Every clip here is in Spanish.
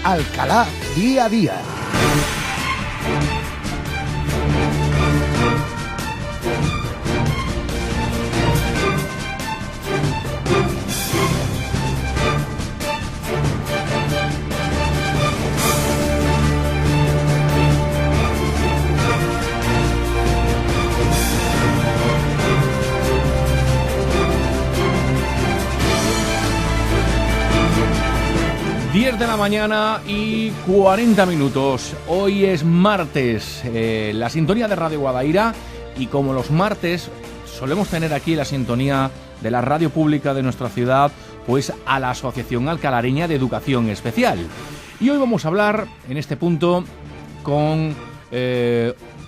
Alcalá Día a Día. De la mañana y 40 minutos. Hoy es martes, la sintonía de Radio Guadaira, y como los martes solemos tener aquí la sintonía de la radio pública de nuestra ciudad, pues a la Asociación Alcalareña de Educación Especial. Y hoy vamos a hablar en este punto con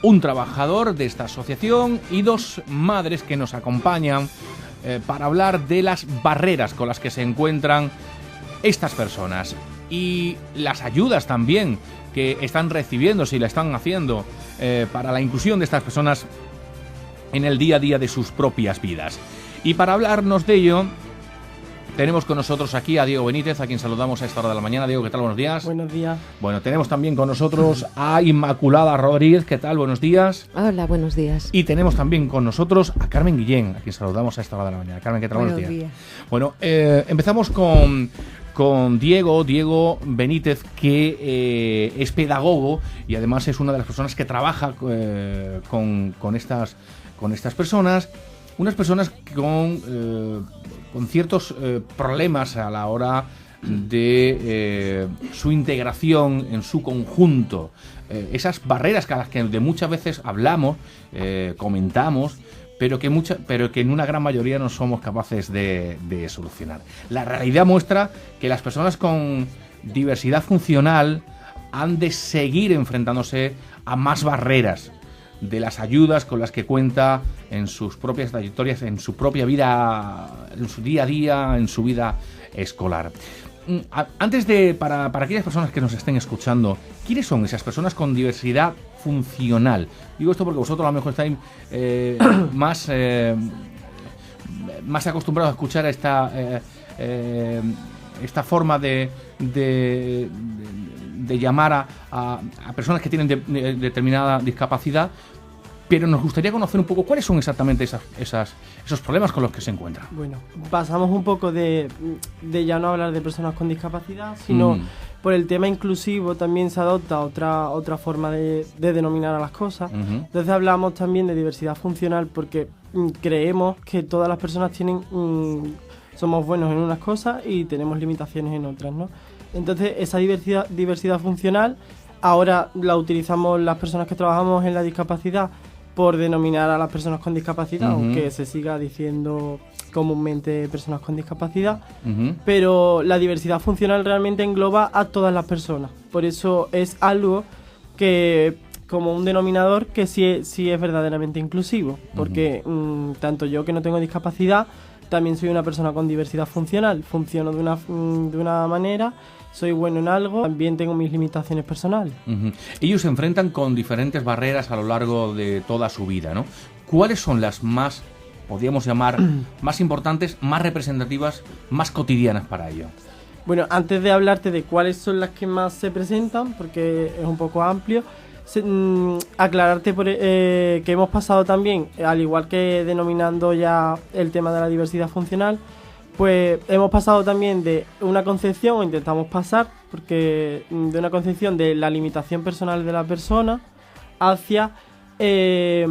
un trabajador de esta asociación y dos madres que nos acompañan para hablar de las barreras con las que se encuentran estas personas y las ayudas también que están recibiendo, si la están haciendo, para la inclusión de estas personas en el día a día de sus propias vidas. Y para hablarnos de ello, tenemos con nosotros aquí a Diego Benítez, a quien saludamos a esta hora de la mañana. Diego, ¿qué tal? Buenos días. Buenos días. Bueno, tenemos también con nosotros a Inmaculada Rodríguez. ¿Qué tal? Buenos días. Hola, buenos días. Y tenemos también con nosotros a Carmen Guillén, a quien saludamos a esta hora de la mañana. Carmen, ¿qué tal? Buenos días. Bueno, empezamos con Diego Benítez, que es pedagogo y además es una de las personas que trabaja con estas personas, unas personas con ciertos problemas a la hora de su integración en su conjunto, esas barreras a las que de muchas veces hablamos, comentamos, pero que en una gran mayoría no somos capaces de solucionar. La realidad muestra que las personas con diversidad funcional han de seguir enfrentándose a más barreras de las ayudas con las que cuenta en sus propias trayectorias, en su propia vida, en su día a día, en su vida escolar. Antes para aquellas personas que nos estén escuchando, ¿quiénes son esas personas con diversidad funcional? Digo esto porque vosotros a lo mejor estáis más acostumbrados a escuchar esta forma de llamar a personas que tienen determinada discapacidad, pero nos gustaría conocer un poco cuáles son exactamente esos problemas con los que se encuentran. Bueno, pasamos un poco de ya no hablar de personas con discapacidad, sino por el tema inclusivo también se adopta otra forma de denominar a las cosas. Entonces hablamos también de diversidad funcional porque creemos que todas las personas somos buenos en unas cosas y tenemos limitaciones en otras, ¿no? Entonces esa diversidad funcional ahora la utilizamos las personas que trabajamos en la discapacidad por denominar a las personas con discapacidad, aunque se siga diciendo comúnmente personas con discapacidad, pero la diversidad funcional realmente engloba a todas las personas. Por eso es algo que, como un denominador, que sí es verdaderamente inclusivo, porque tanto yo, que no tengo discapacidad, también soy una persona con diversidad funcional, funciono de una manera, soy bueno en algo, también tengo mis limitaciones personales. Ellos se enfrentan con diferentes barreras a lo largo de toda su vida, ¿no? ¿Cuáles son las más, podríamos llamar, más importantes, más representativas, más cotidianas para ellos? Bueno, antes de hablarte de cuáles son las que más se presentan, porque es un poco amplio, aclararte que hemos pasado también, al igual que denominando ya el tema de la diversidad funcional, pues hemos pasado también de una concepción, o intentamos pasar, porque de una concepción de la limitación personal de la persona hacia que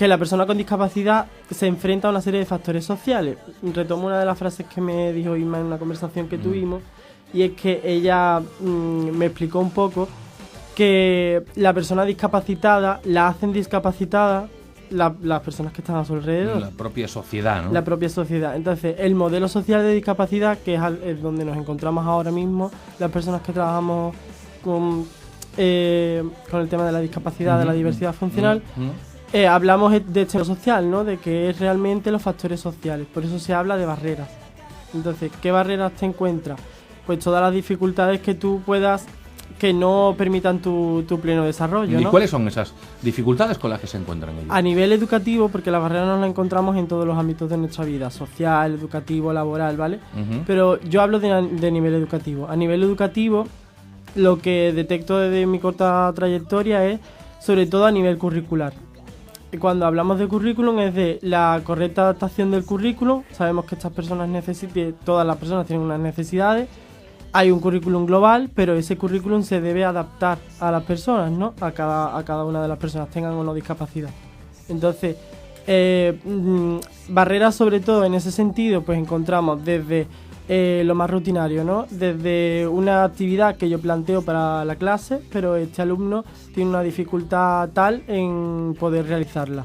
la persona con discapacidad se enfrenta a una serie de factores sociales. Retomo una de las frases que me dijo Inma en una conversación que tuvimos, y es que ella me explicó un poco que la persona discapacitada la hacen discapacitada las personas que están a su alrededor. La propia sociedad, ¿no? La propia sociedad. Entonces, el modelo social de discapacidad, que es donde nos encontramos ahora mismo, las personas que trabajamos con el tema de la discapacidad, de la diversidad funcional, hablamos de este social, ¿no? De que es realmente los factores sociales. Por eso se habla de barreras. Entonces, ¿qué barreras te encuentras? Pues todas las dificultades que tú puedas, que no permitan tu pleno desarrollo, ¿no? ¿Y cuáles son esas dificultades con las que se encuentran ellos? A nivel educativo, porque las barreras nos las encontramos en todos los ámbitos de nuestra vida, social, educativo, laboral, ¿vale? Pero yo hablo de nivel educativo. A nivel educativo, lo que detecto desde mi corta trayectoria es sobre todo a nivel curricular. Cuando hablamos de currículum es de la correcta adaptación del currículum. Sabemos que todas las personas tienen unas necesidades. Hay un currículum global, pero ese currículum se debe adaptar a las personas, ¿no? A cada una de las personas, tengan o no discapacidad. Entonces, barreras sobre todo en ese sentido, pues encontramos desde lo más rutinario, ¿no? Desde una actividad que yo planteo para la clase, pero este alumno tiene una dificultad tal en poder realizarla.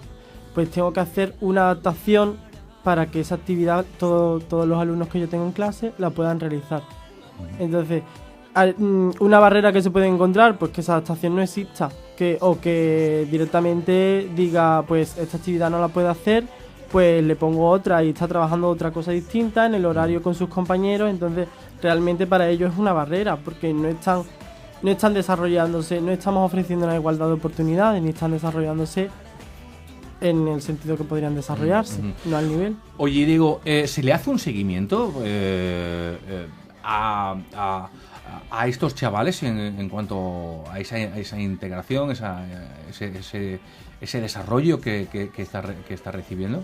Pues tengo que hacer una adaptación para que esa actividad todos los alumnos que yo tengo en clase la puedan realizar. Entonces, una barrera que se puede encontrar, pues que esa adaptación no exista, o que directamente diga, pues esta actividad no la puede hacer, pues le pongo otra y está trabajando otra cosa distinta en el horario con sus compañeros. Entonces realmente para ellos es una barrera, porque no están desarrollándose, no estamos ofreciendo una igualdad de oportunidades, ni están desarrollándose en el sentido que podrían desarrollarse, no al nivel. Oye, Diego, ¿se le hace un seguimiento a estos chavales en cuanto a esa integración, ese desarrollo que está recibiendo?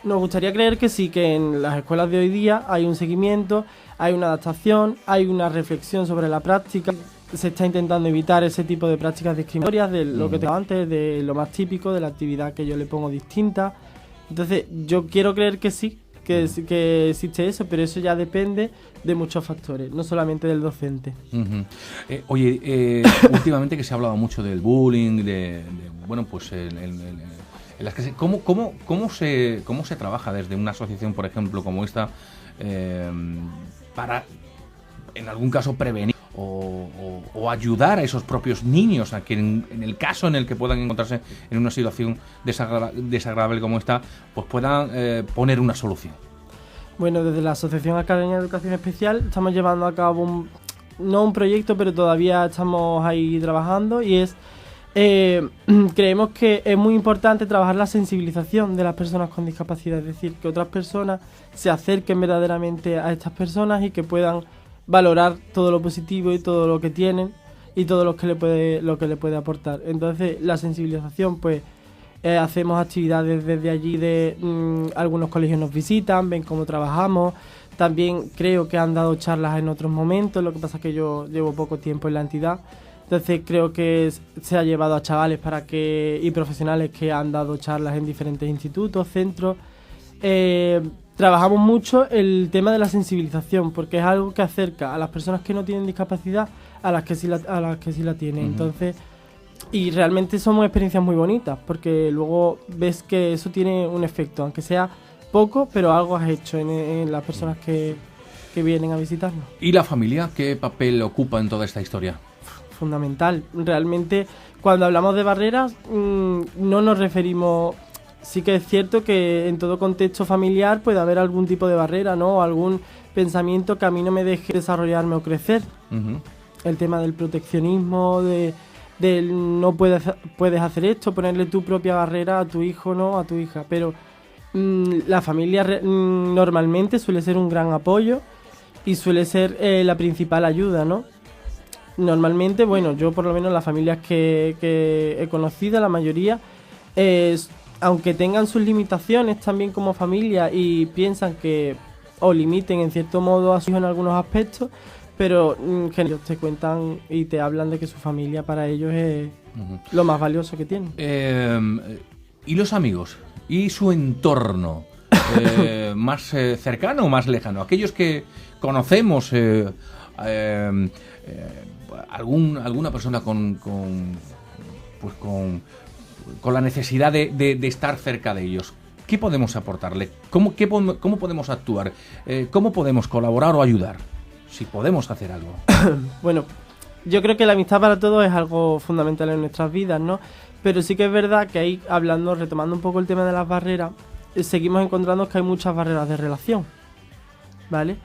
Nos gustaría creer que sí, que en las escuelas de hoy día hay un seguimiento, hay una adaptación, hay una reflexión sobre la práctica. Se está intentando evitar ese tipo de prácticas discriminatorias, de lo que te digo antes, de lo más típico, de la actividad que yo le pongo distinta. Entonces, yo quiero creer que sí, que existe eso, pero eso ya depende de muchos factores, no solamente del docente. Oye, últimamente que se ha hablado mucho del bullying, bueno, pues en las clases, ¿cómo se trabaja desde una asociación, por ejemplo, como esta, para, en algún caso, prevenir o ayudar a esos propios niños a que en el caso en el que puedan encontrarse en una situación desagradable como esta, pues puedan poner una solución? Bueno, desde la Asociación Academia de Educación Especial estamos llevando a cabo no un proyecto, pero todavía estamos ahí trabajando, y es creemos que es muy importante trabajar la sensibilización de las personas con discapacidad, es decir, que otras personas se acerquen verdaderamente a estas personas y que puedan valorar todo lo positivo y todo lo que tienen y todo lo que le puede aportar. Entonces, la sensibilización, pues hacemos actividades desde allí, algunos colegios nos visitan, ven cómo trabajamos. También creo que han dado charlas en otros momentos, lo que pasa es que yo llevo poco tiempo en la entidad. Entonces creo que se ha llevado a chavales y profesionales que han dado charlas en diferentes institutos, centros. Trabajamos mucho el tema de la sensibilización, porque es algo que acerca a las personas que no tienen discapacidad a las que sí la tienen. Entonces, y realmente somos experiencias muy bonitas, porque luego ves que eso tiene un efecto, aunque sea poco, pero algo has hecho en las personas que vienen a visitarnos. ¿Y la familia qué papel ocupa en toda esta historia? Fundamental. Realmente, cuando hablamos de barreras, no nos referimos... Sí que es cierto que en todo contexto familiar puede haber algún tipo de barrera, ¿no? Algún pensamiento que a mí no me deje desarrollarme o crecer. El tema del proteccionismo, del no puedes hacer esto, ponerle tu propia barrera a tu hijo, ¿no? A tu hija. Pero la familia normalmente suele ser un gran apoyo y suele ser la principal ayuda, ¿no? Normalmente, bueno, yo por lo menos las familias que he conocido, la mayoría, aunque tengan sus limitaciones también como familia y piensan que o limiten en cierto modo a sus hijos en algunos aspectos, pero que ellos te cuentan y te hablan de que su familia para ellos es lo más valioso que tienen. ¿Y los amigos? ¿Y su entorno? ¿Más cercano o más lejano? Aquellos que conocemos, alguna persona con la necesidad de estar cerca de ellos. ¿Qué podemos aportarle? ¿Cómo podemos actuar? ¿Cómo podemos colaborar o ayudar? Si podemos hacer algo. Bueno, yo creo que la amistad para todos es algo fundamental en nuestras vidas, ¿no? Pero sí que es verdad que ahí, retomando un poco el tema de las barreras, seguimos encontrando que hay muchas barreras de relación, ¿vale?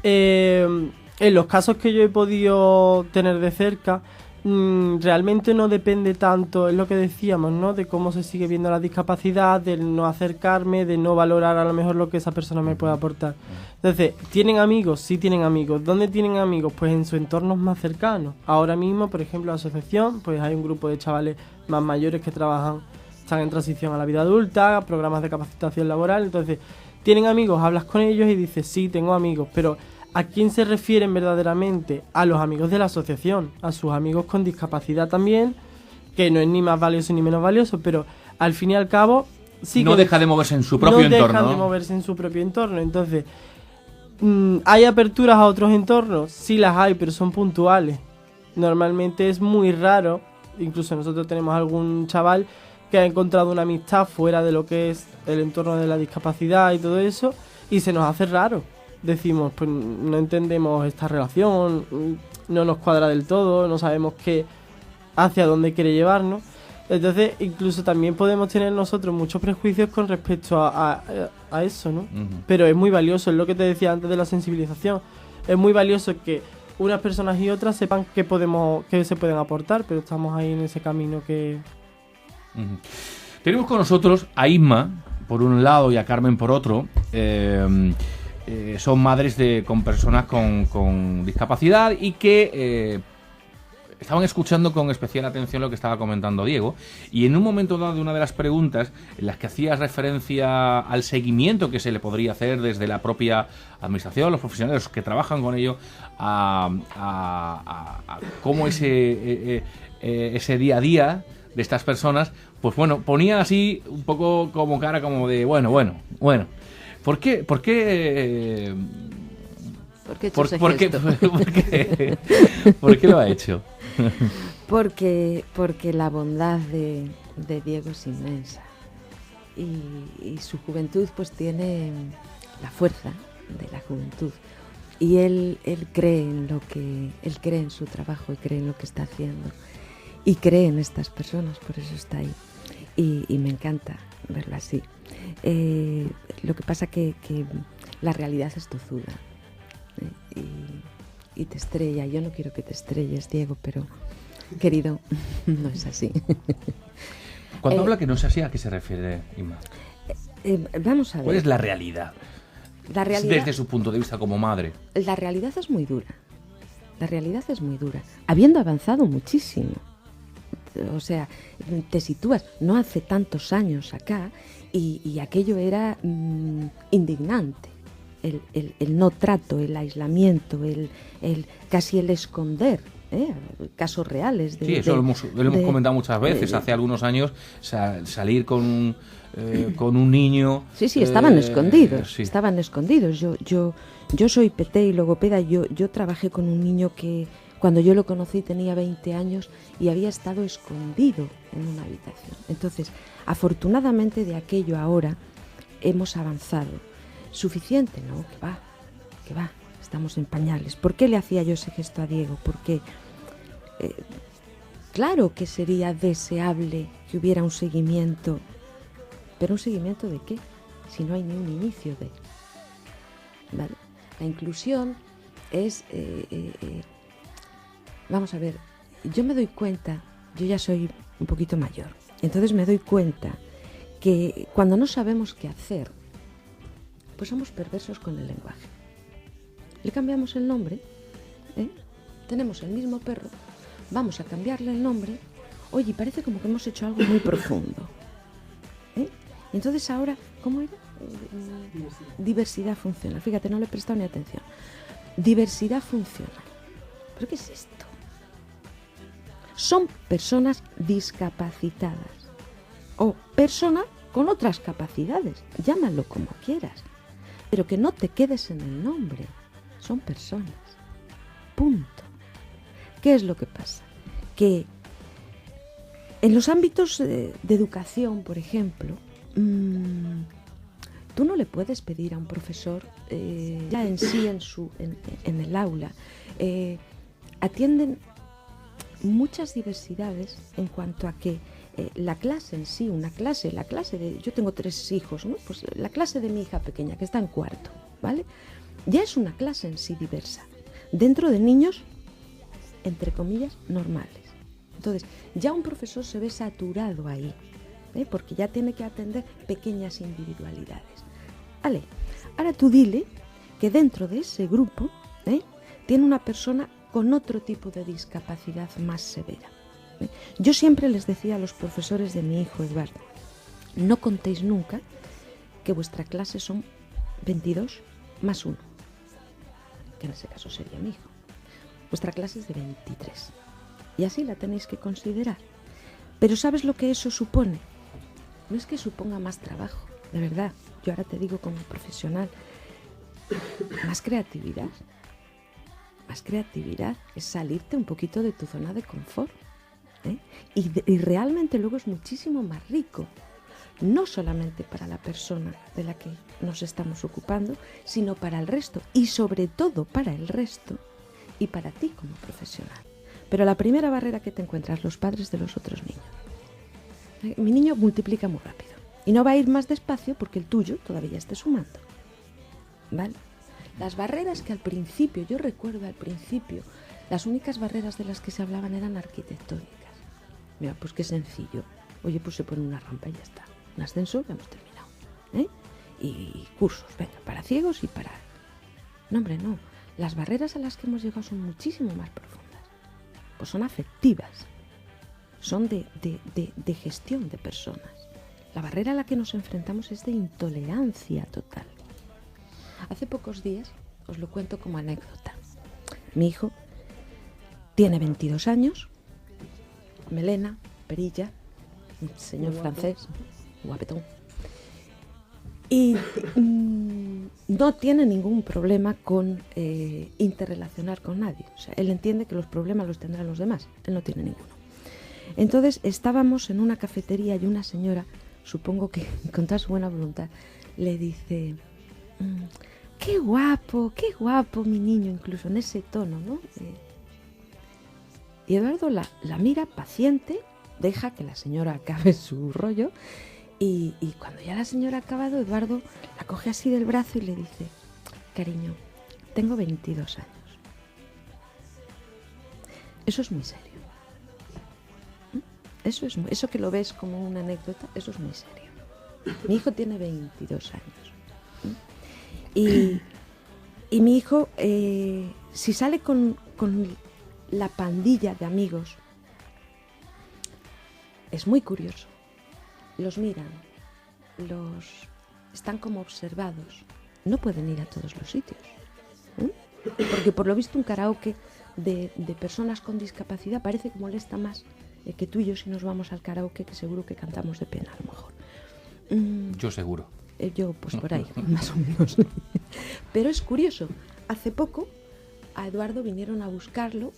En los casos que yo he podido tener de cerca, realmente no depende tanto, es lo que decíamos, ¿no? De cómo se sigue viendo la discapacidad, del no acercarme, de no valorar a lo mejor lo que esa persona me puede aportar. Entonces, ¿tienen amigos? Sí tienen amigos. ¿Dónde tienen amigos? Pues en su entorno más cercano. Ahora mismo, por ejemplo, la asociación, pues hay un grupo de chavales más mayores que están en transición a la vida adulta, programas de capacitación laboral. Entonces, ¿tienen amigos? Hablas con ellos y dices, sí, tengo amigos, pero ¿a quién se refieren verdaderamente? A los amigos de la asociación, a sus amigos con discapacidad también, que no es ni más valioso ni menos valioso, pero al fin y al cabo sí no que deja de moverse en su propio entorno. No deja de moverse en su propio entorno. Entonces, ¿hay aperturas a otros entornos? Sí las hay, pero son puntuales. Normalmente es muy raro, incluso nosotros tenemos algún chaval que ha encontrado una amistad fuera de lo que es el entorno de la discapacidad y todo eso, y se nos hace raro. Decimos, pues no entendemos esta relación, no nos cuadra del todo, no sabemos hacia dónde quiere llevarnos. Entonces, incluso también podemos tener nosotros muchos prejuicios con respecto a eso, ¿no? Pero es muy valioso, es lo que te decía antes de la sensibilización. Es muy valioso que unas personas y otras sepan que se pueden aportar, pero estamos ahí en ese camino que... Tenemos con nosotros a Isma, por un lado, y a Carmen por otro. Son madres con personas con discapacidad y que estaban escuchando con especial atención lo que estaba comentando Diego, y en un momento dado de una de las preguntas en las que hacía referencia al seguimiento que se le podría hacer desde la propia administración, los profesionales que trabajan con ello, a cómo ese día a día de estas personas, pues bueno, ponía así un poco como cara como de bueno. ¿Por qué lo ha hecho? Porque la bondad de Diego es inmensa y su juventud pues tiene la fuerza de la juventud, y él cree en su trabajo y cree en lo que está haciendo y cree en estas personas, por eso está ahí, y me encanta verlo así. Lo que pasa que la realidad es tozuda, y te estrella. Yo no quiero que te estrelles, Diego, pero querido, no es así. Cuando habla que no es así, ¿a qué se refiere, Isma? Vamos a ver. ¿Cuál es la realidad? La realidad, desde su punto de vista como madre. La realidad es muy dura. La realidad es muy dura. Habiendo avanzado muchísimo. O sea, te sitúas no hace tantos años acá y aquello era indignante. El no trato, el aislamiento, casi el esconder casos reales. Sí, eso lo hemos comentado muchas veces. Hace algunos años salir con un niño... Sí, estaban escondidos. Sí. Estaban escondidos. Yo soy PT y logopeda. Yo trabajé con un niño que cuando yo lo conocí tenía 20 años y había estado escondido en una habitación. Entonces, afortunadamente de aquello ahora hemos avanzado. ¿Suficiente? No, que va, estamos en pañales. ¿Por qué le hacía yo ese gesto a Diego? Porque claro que sería deseable que hubiera un seguimiento, pero ¿un seguimiento de qué? Si no hay ni un inicio de... ¿Vale? La inclusión es... vamos a ver, yo me doy cuenta, yo ya soy un poquito mayor, entonces me doy cuenta que cuando no sabemos qué hacer, pues somos perversos con el lenguaje. Le cambiamos el nombre, tenemos el mismo perro, vamos a cambiarle el nombre, oye, parece como que hemos hecho algo muy profundo. Y entonces ahora, ¿cómo era? Diversidad funcional. Fíjate, no le he prestado ni atención. Diversidad funcional. ¿Pero qué es esto? Son personas discapacitadas o personas con otras capacidades, llámalo como quieras, pero que no te quedes en el nombre. Son personas. Punto. ¿Qué es lo que pasa? Que en los ámbitos de educación, por ejemplo, tú no le puedes pedir a un profesor, ya en sí en el aula, atienden muchas diversidades en cuanto a que la clase en sí, yo tengo 3 hijos, ¿no? Pues la clase de mi hija pequeña, que está en 4º, ¿vale? Ya es una clase en sí diversa, dentro de niños, entre comillas, normales. Entonces, ya un profesor se ve saturado ahí, porque ya tiene que atender pequeñas individualidades. Vale, ahora tú dile que dentro de ese grupo tiene una persona con otro tipo de discapacidad más severa. Yo siempre les decía a los profesores de mi hijo Eduardo, no contéis nunca que vuestra clase son 22 más 1, que en ese caso sería mi hijo. Vuestra clase es de 23 y así la tenéis que considerar. Pero ¿sabes lo que eso supone? No es que suponga más trabajo, de verdad. Yo ahora te digo como profesional, más creatividad. Más creatividad es salirte un poquito de tu zona de confort. Y realmente luego es muchísimo más rico. No solamente para la persona de la que nos estamos ocupando, sino para el resto. Y sobre todo para el resto y para ti como profesional. Pero la primera barrera que te encuentras, los padres de los otros niños. Mi niño multiplica muy rápido. Y no va a ir más despacio porque el tuyo todavía esté sumando. ¿Vale? Las barreras que al principio, yo recuerdo al principio, las únicas barreras de las que se hablaban eran arquitectónicas. Mira, pues qué sencillo. Oye, pues se pone una rampa y ya está. Un ascensor, ya hemos terminado. Y cursos, venga, para ciegos y para... No, hombre, no. Las barreras a las que hemos llegado son muchísimo más profundas. Pues son afectivas. Son de gestión de personas. La barrera a la que nos enfrentamos es de intolerancia total. Hace pocos días, os lo cuento como anécdota. Mi hijo tiene 22 años, melena, perilla, señor francés, guapetón. Y no tiene ningún problema con interrelacionar con nadie. O sea, él entiende que los problemas los tendrán los demás, él no tiene ninguno. Entonces estábamos en una cafetería y una señora, supongo que con toda su buena voluntad, le dice... qué guapo mi niño, incluso en ese tono, ¿no? Y Eduardo la mira paciente, deja que la señora acabe su rollo y cuando ya la señora ha acabado, Eduardo la coge así del brazo y le dice, cariño, tengo 22 años. Eso es muy serio. Eso que lo ves como una anécdota, eso es muy serio. Mi hijo tiene 22 años. Y mi hijo, si sale con la pandilla de amigos, es muy curioso. Los miran, están como observados. No pueden ir a todos los sitios. Porque por lo visto un karaoke de personas con discapacidad parece que molesta más que tú y yo si nos vamos al karaoke, que seguro que cantamos de pena a lo mejor. Yo seguro. Yo pues por ahí, más o menos. Pero es curioso, hace poco a Eduardo vinieron a buscarlo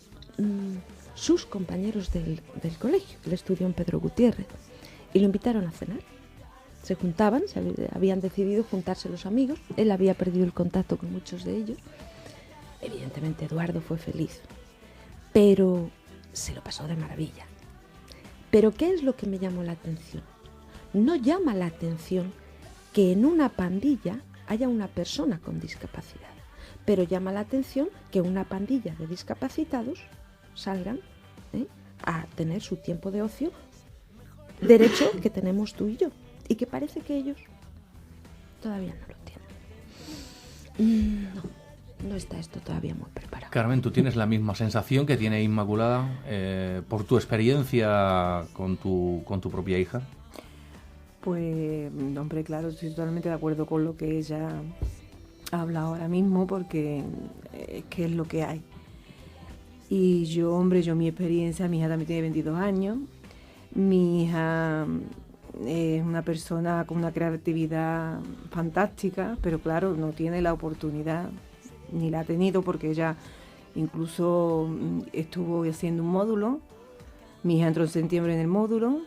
sus compañeros del colegio. Él estudió en Pedro Gutiérrez y lo invitaron a cenar. Se juntaban, habían decidido juntarse los amigos. Él había perdido el contacto con muchos de ellos. Evidentemente Eduardo fue feliz, pero se lo pasó de maravilla. Pero ¿qué es lo que me llamó la atención? No llama la atención que en una pandilla haya una persona con discapacidad, pero llama la atención que una pandilla de discapacitados salgan a tener su tiempo de ocio, derecho que tenemos tú y yo, y que parece que ellos todavía no lo tienen. No está esto todavía muy preparado. Carmen, ¿tú tienes la misma sensación que tiene Inmaculada por tu experiencia con tu propia hija? Pues, hombre, claro, estoy totalmente de acuerdo con lo que ella habla ahora mismo, porque es que es lo que hay. Y yo, hombre, mi experiencia, mi hija también tiene 22 años, mi hija es una persona con una creatividad fantástica, pero claro, no tiene la oportunidad, ni la ha tenido, porque ella incluso estuvo haciendo un módulo. Mi hija entró en septiembre en el módulo,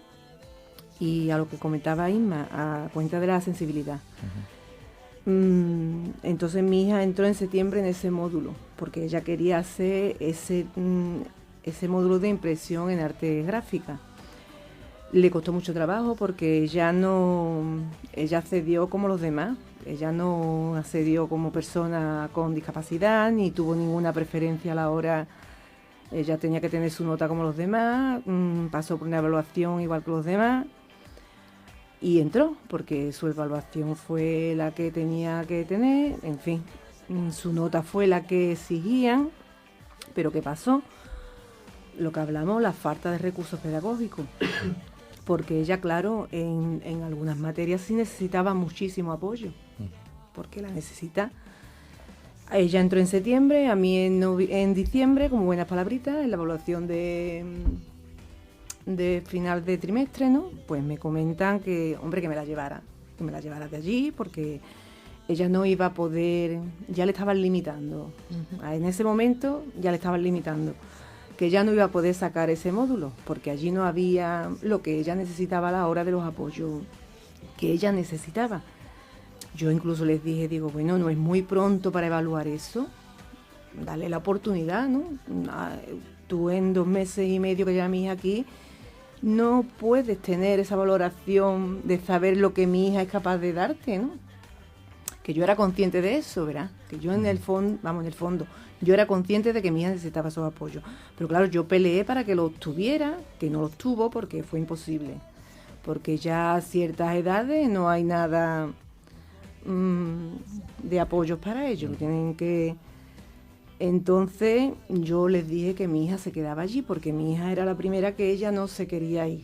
y a lo que comentaba Inma, a cuenta de la sensibilidad. Entonces mi hija entró en septiembre en ese módulo, porque ella quería hacer ese módulo de impresión en arte gráfica. Le costó mucho trabajo porque ella accedió como los demás. Ella no accedió como persona con discapacidad, ni tuvo ninguna preferencia a la hora Ella tenía que tener su nota como los demás, pasó por una evaluación igual que los demás y entró, porque su evaluación fue la que tenía que tener, en fin, su nota fue la que exigían, pero ¿qué pasó? Lo que hablamos, la falta de recursos pedagógicos, porque ella, claro, en algunas materias sí necesitaba muchísimo apoyo, porque la necesita. Ella entró en septiembre, a mí en diciembre, como buenas palabritas, en la evaluación de final de trimestre, ¿no? Pues me comentan que, hombre, que me la llevara de allí, porque ella no iba a poder, ya le estaban limitando. En ese momento ya le estaban limitando, que ya no iba a poder sacar ese módulo, porque allí no había lo que ella necesitaba a la hora de los apoyos que ella necesitaba. Yo incluso les dije, digo, bueno, no es muy pronto para evaluar eso, dale la oportunidad, ¿no? Tú en 2 meses y medio que lleva mi hija aquí, no puedes tener esa valoración de saber lo que mi hija es capaz de darte, ¿no? Que yo era consciente de eso, ¿verdad? Que yo en el fondo, yo era consciente de que mi hija necesitaba esos apoyos. Pero claro, yo peleé para que los tuviera, que no los tuvo porque fue imposible. Porque ya a ciertas edades no hay nada de apoyos para ellos. Tienen que... Entonces yo les dije que mi hija se quedaba allí, porque mi hija era la primera que ella no se quería ir.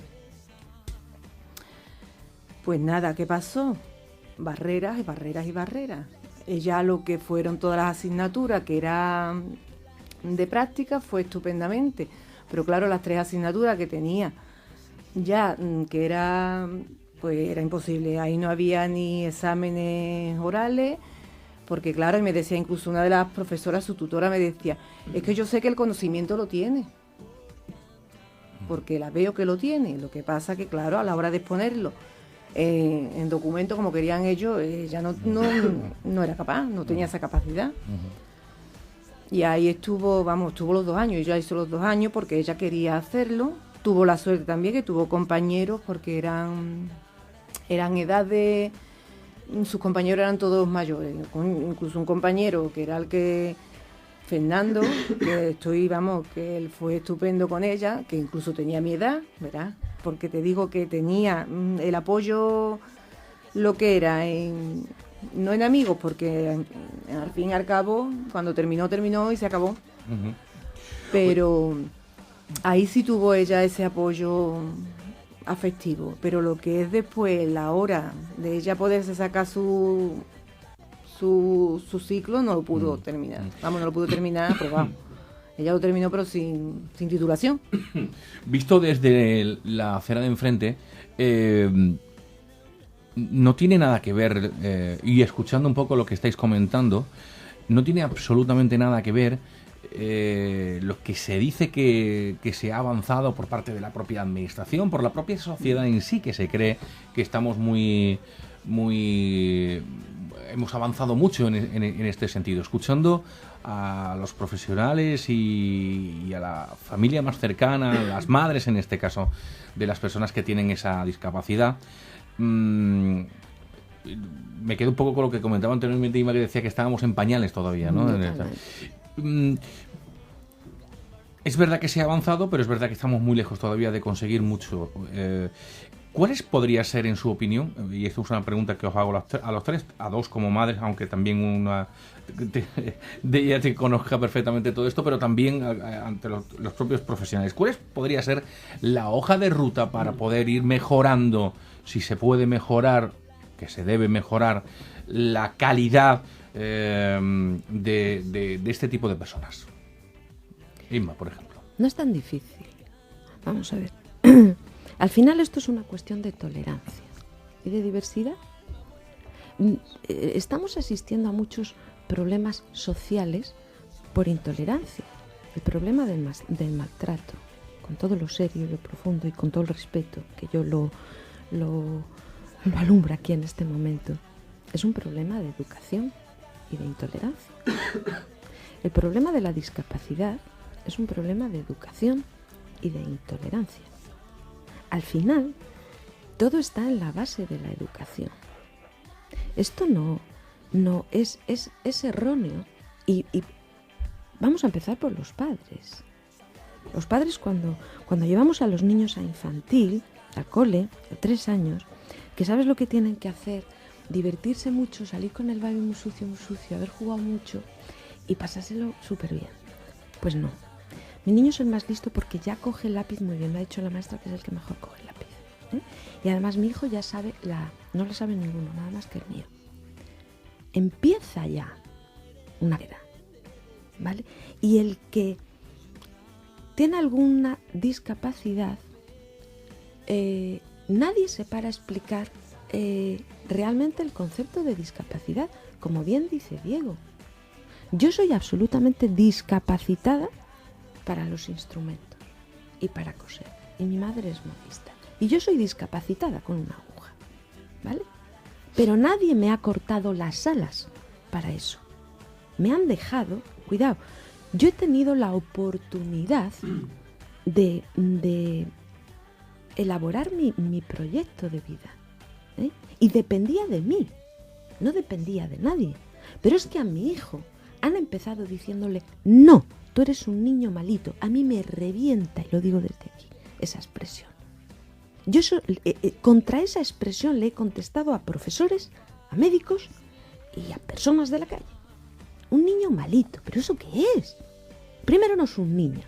Pues nada, ¿qué pasó? Barreras y barreras y barreras. Ella lo que fueron todas las asignaturas que era de práctica fue estupendamente, pero claro, las 3 asignaturas que tenía ya, que era, pues era imposible. Ahí no había ni exámenes orales, porque claro, y me decía incluso una de las profesoras, su tutora me decía, es que yo sé que el conocimiento lo tiene, porque la veo que lo tiene, lo que pasa que claro, a la hora de exponerlo en documento como querían ellos, ella no era capaz, no tenía esa capacidad. Y ahí estuvo los 2 años, ella hizo los 2 años porque ella quería hacerlo. Tuvo la suerte también que tuvo compañeros, porque eran edades, sus compañeros eran todos mayores, incluso un compañero que era el que, Fernando, que él fue estupendo con ella, que incluso tenía mi edad, ¿verdad? Porque te digo que tenía el apoyo, lo que era, no en amigos, porque al fin y al cabo, cuando terminó y se acabó. Pero ahí sí tuvo ella ese apoyo afectivo, pero lo que es después, la hora de ella poderse sacar su ciclo, no lo pudo terminar. No lo pudo terminar, pero vamos. Ella lo terminó, pero sin titulación. Visto desde la acera de enfrente, no tiene nada que ver, y escuchando un poco lo que estáis comentando, no tiene absolutamente nada que ver lo que se dice que se ha avanzado por parte de la propia administración, por la propia sociedad en sí, que se cree que estamos hemos avanzado mucho en este sentido. Escuchando a los profesionales y a la familia más cercana, a las madres en este caso, de las personas que tienen esa discapacidad, me quedo un poco con lo que comentaba anteriormente Ima, que decía que estábamos en pañales todavía, ¿no? Es verdad que se ha avanzado, pero es verdad que estamos muy lejos todavía de conseguir mucho. ¿Cuáles podría ser, en su opinión, y esto es una pregunta que os hago a los tres, a dos como madres, aunque también una de ella te conozca perfectamente todo esto, pero también ante los propios profesionales, ¿cuál podría ser la hoja de ruta para poder ir mejorando, si se puede mejorar, que se debe mejorar, la calidad de este tipo de personas? Inma, por ejemplo. No es tan difícil. Vamos a ver. Al final esto es una cuestión de tolerancia y de diversidad. Estamos asistiendo a muchos problemas sociales por intolerancia. El problema del maltrato, con todo lo serio y lo profundo y con todo el respeto que yo lo alumbro aquí en este momento, es un problema de educación y de intolerancia. El problema de la discapacidad es un problema de educación y de intolerancia. Al final, todo está en la base de la educación. Esto no es erróneo y vamos a empezar por los padres. Los padres cuando llevamos a los niños a infantil, al cole, a 3 años, que sabes lo que tienen que hacer, divertirse mucho, salir con el baby muy sucio, haber jugado mucho y pasárselo súper bien. Pues no. Mi niño es el más listo porque ya coge el lápiz muy bien. Me ha dicho la maestra que es el que mejor coge el lápiz. Y además mi hijo ya sabe no le sabe ninguno, nada más que el mío. Empieza ya una vida, ¿vale? Y el que tiene alguna discapacidad, nadie se para a explicar realmente el concepto de discapacidad, como bien dice Diego. Yo soy absolutamente discapacitada para los instrumentos y para coser, y mi madre es modista, y yo soy discapacitada con una aguja, ¿vale? Pero nadie me ha cortado las alas para eso. Me han dejado, cuidado, yo he tenido la oportunidad de elaborar mi proyecto de vida, y dependía de mí, no dependía de nadie. Pero es que a mi hijo han empezado diciéndole: no, tú eres un niño malito. A mí me revienta, y lo digo desde aquí, esa expresión. Yo contra esa expresión le he contestado a profesores, a médicos y a personas de la calle. Un niño malito, ¿pero eso qué es? Primero, no es un niño,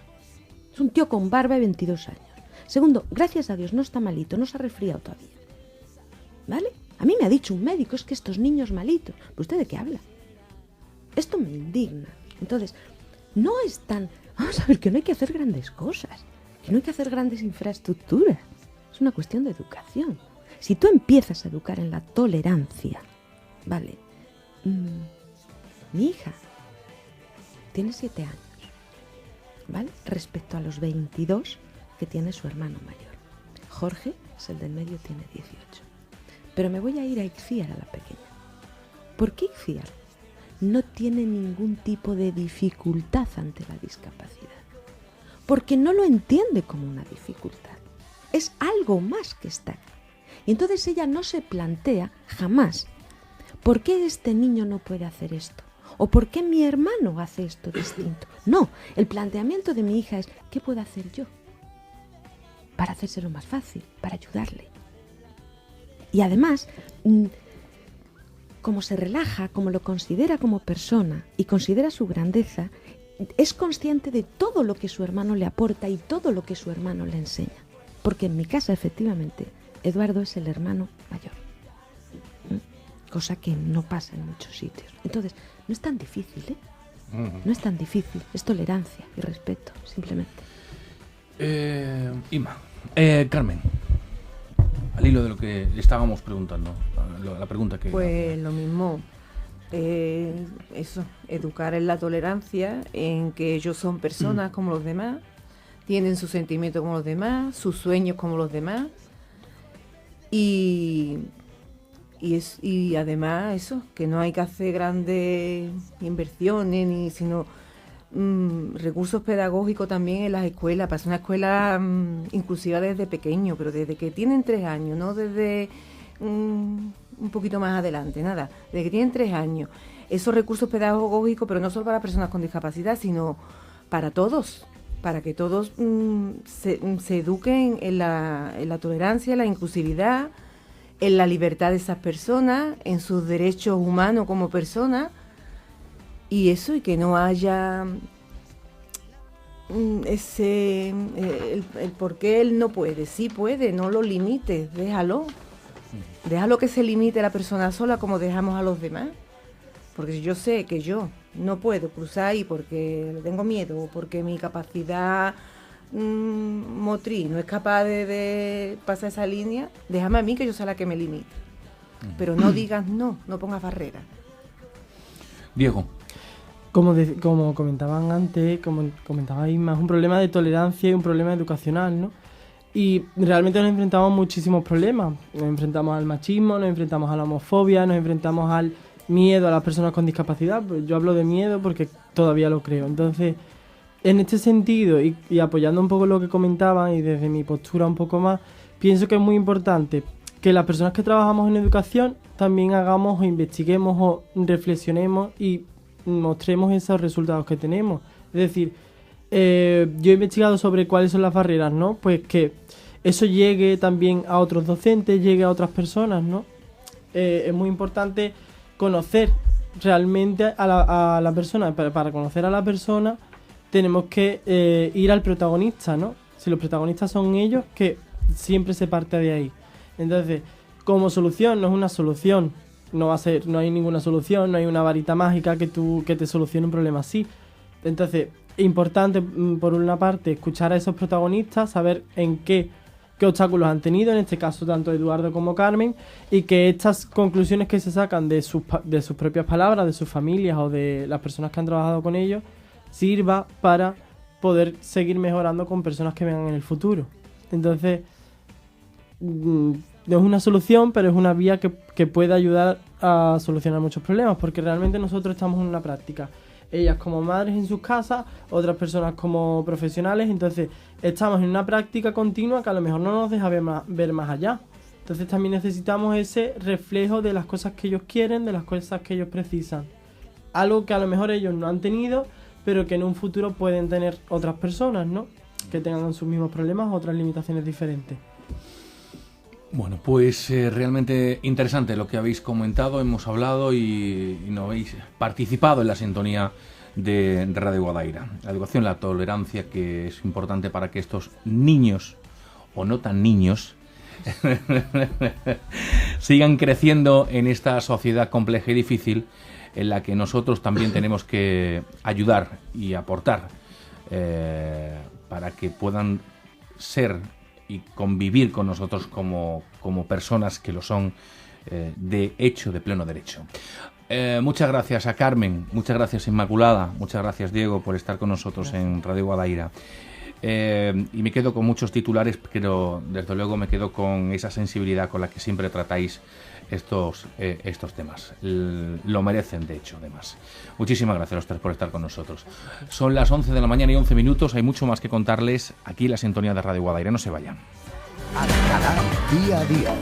es un tío con barba y 22 años. Segundo, gracias a Dios no está malito, no se ha resfriado todavía, ¿vale? A mí me ha dicho un médico: es que estos niños malitos. ¿Pero usted de qué habla? Esto me indigna. Entonces, no es tan... Vamos a ver, que no hay que hacer grandes cosas, que no hay que hacer grandes infraestructuras. Es una cuestión de educación. Si tú empiezas a educar en la tolerancia, ¿vale? Mi hija tiene 7 años, ¿vale? Respecto a los 22 que tiene su hermano mayor. Jorge es el del medio, tiene 18. Pero me voy a ir a Ixíar, a la pequeña. ¿Por qué Ixíar no tiene ningún tipo de dificultad ante la discapacidad? Porque no lo entiende como una dificultad. Es algo más que está. Y entonces ella no se plantea jamás: ¿por qué este niño no puede hacer esto? ¿O por qué mi hermano hace esto distinto? No, el planteamiento de mi hija es: ¿qué puedo hacer yo para hacérselo más fácil, para ayudarle? Y además, como se relaja, como lo considera como persona y considera su grandeza, es consciente de todo lo que su hermano le aporta y todo lo que su hermano le enseña. Porque en mi casa, efectivamente, Eduardo es el hermano mayor. Cosa que no pasa en muchos sitios. Entonces, no es tan difícil, ¿eh? No es tan difícil. Es tolerancia y respeto, simplemente. Inma. Carmen. Al hilo de lo que le estábamos preguntando, la pregunta que... Pues lo mismo, eso, educar en la tolerancia, en que ellos son personas como los demás, tienen sus sentimientos como los demás, sus sueños como los demás, y además eso, que no hay que hacer grandes inversiones, sino recursos pedagógicos también en las escuelas, para ser una escuela inclusiva desde pequeño, pero desde que tienen 3 años, no desde un poquito más adelante, nada, desde que tienen 3 años. Esos recursos pedagógicos, pero no solo para personas con discapacidad, sino para todos, para que todos se eduquen en la tolerancia, en la inclusividad, en la libertad de esas personas, en sus derechos humanos como personas. Y eso, y que no haya el por qué él no puede. Sí puede, no lo limites, déjalo. Déjalo que se limite la persona sola como dejamos a los demás. Porque yo sé que yo no puedo cruzar ahí porque le tengo miedo, o porque mi capacidad motriz no es capaz de pasar esa línea, déjame a mí que yo sea la que me limite. Pero no digas no pongas barreras. Diego. Como comentaban antes, como comentaba Inma, es un problema de tolerancia y un problema educacional, ¿no? Y realmente nos enfrentamos a muchísimos problemas. Nos enfrentamos al machismo, nos enfrentamos a la homofobia, nos enfrentamos al miedo a las personas con discapacidad. Yo hablo de miedo porque todavía lo creo. Entonces, en este sentido, y apoyando un poco lo que comentaban y desde mi postura un poco más, pienso que es muy importante que las personas que trabajamos en educación también hagamos o investiguemos o reflexionemos y mostremos esos resultados que tenemos. Es decir, yo he investigado sobre cuáles son las barreras, ¿no? Pues que eso llegue también a otros docentes, llegue a otras personas, ¿no? Es muy importante conocer realmente a la persona. Para conocer a la persona tenemos que ir al protagonista, ¿no? Si los protagonistas son ellos, que siempre se parte de ahí. Entonces, como solución, no es una solución, no hay ninguna solución, no hay una varita mágica que te solucione un problema así. Entonces, importante, por una parte, escuchar a esos protagonistas, saber en qué obstáculos han tenido, en este caso tanto Eduardo como Carmen, y que estas conclusiones que se sacan de sus propias palabras, de sus familias o de las personas que han trabajado con ellos, sirva para poder seguir mejorando con personas que vengan en el futuro. Entonces, no es una solución, pero es una vía que puede ayudar a solucionar muchos problemas, porque realmente nosotros estamos en una práctica. Ellas como madres en sus casas, otras personas como profesionales, entonces estamos en una práctica continua que a lo mejor no nos deja ver más allá. Entonces también necesitamos ese reflejo de las cosas que ellos quieren, de las cosas que ellos precisan. Algo que a lo mejor ellos no han tenido, pero que en un futuro pueden tener otras personas, ¿no? Que tengan sus mismos problemas o otras limitaciones diferentes. Bueno, pues realmente interesante lo que habéis comentado, hemos hablado y no habéis participado en la sintonía de Radio Guadaira. La educación, la tolerancia, que es importante para que estos niños, o no tan niños, sigan creciendo en esta sociedad compleja y difícil en la que nosotros también tenemos que ayudar y aportar para que puedan ser y convivir con nosotros como personas que lo son de hecho, de pleno derecho. Muchas gracias a Carmen, muchas gracias Inmaculada, muchas gracias Diego por estar con nosotros en Radio Guadaira. Y me quedo con muchos titulares, pero desde luego me quedo con esa sensibilidad con la que siempre tratáis estos temas. Lo merecen, de hecho, además. Muchísimas gracias a los tres por estar con nosotros. Son las 11 de la mañana y 11 minutos. Hay mucho más que contarles aquí en la sintonía de Radio Guadaira. No se vayan. Alcalá, día a día.